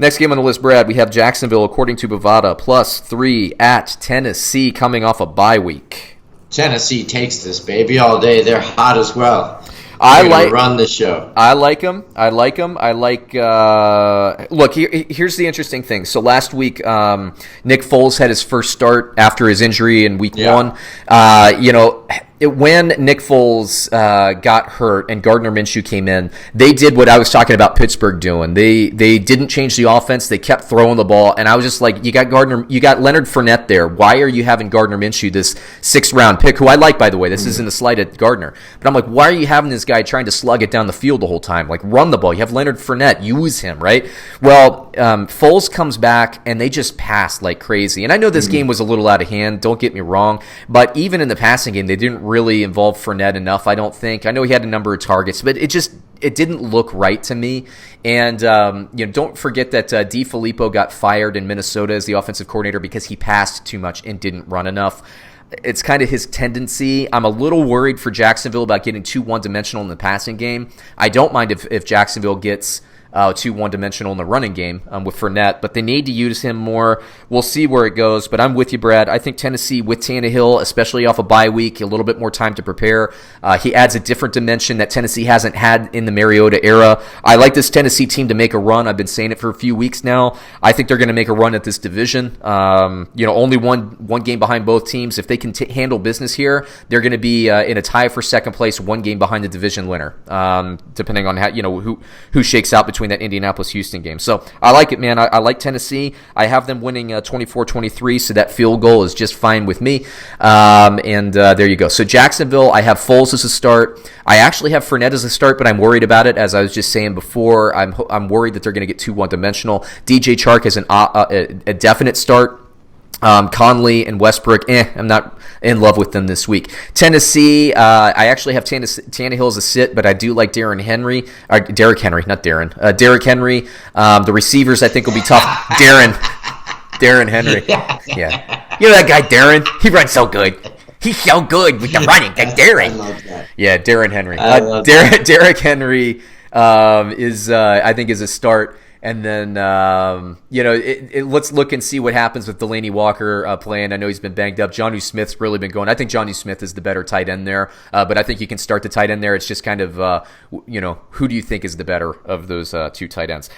Next game on the list, Brad, we have Jacksonville, according to Bovada, +3 at Tennessee coming off a bye week. Tennessee takes this, baby, all day. They're hot as well. Run the show. I like them. Look, here's the interesting thing. So last week, Nick Foles had his first start after his injury in week 1. When Nick Foles got hurt and Gardner Minshew came in, they did what I was talking about Pittsburgh doing. They didn't change the offense. They kept throwing the ball, and I was just like, you got Leonard Fournette there. Why are you having Gardner Minshew, this 6th-round pick, who I like, by the way? This isn't a slight at Gardner. But I'm like, why are you having this guy trying to slug it down the field the whole time? Like, run the ball. You have Leonard Fournette. Use him, right? Well, Foles comes back, and they just pass like crazy. And I know this game was a little out of hand. Don't get me wrong. But even in the passing game, they didn't really involve Fournette enough, I don't think. I know he had a number of targets, but it didn't look right to me. And don't forget that DeFilippo got fired in Minnesota as the offensive coordinator because he passed too much and didn't run enough. It's kind of his tendency. I'm a little worried for Jacksonville about getting too one-dimensional in the passing game. I don't mind if Jacksonville gets too one-dimensional in the running game with Fournette, but they need to use him more. We'll see where it goes, but I'm with you, Brad. I think Tennessee with Tannehill, especially off a bye week, a little bit more time to prepare. He adds a different dimension that Tennessee hasn't had in the Mariota era. I like this Tennessee team to make a run. I've been saying it for a few weeks now. I think they're going to make a run at this division. Only one game behind both teams. If they can handle business here, they're going to be in a tie for second place, one game behind the division winner, depending on how who shakes out between that Indianapolis-Houston game. So I like it, man. I like Tennessee. I have them winning 24-23, so that field goal is just fine with me. There you go. So Jacksonville, I have Foles as a start. I actually have Fournette as a start, but I'm worried about it. As I was just saying before, I'm worried that they're going to get too one-dimensional. DJ Chark is a definite start. Conley and Westbrook, I'm not in love with them this week. Tennessee, I actually have Tannehill as a sit, but I do like Derrick Henry. Derrick Henry. The receivers, I think, will be tough. Darren Henry. Yeah. You know that guy, Darren? He runs so good. He's so good with the running. Darren. I love that. Yeah, Darren Henry. Derrick Henry I think, is a start. And then, let's look and see what happens with Delaney Walker playing. I know he's been banged up. Jonnu Smith's really been going. I think Jonnu Smith is the better tight end there. But I think you can start the tight end there. It's just kind of, who do you think is the better of those two tight ends?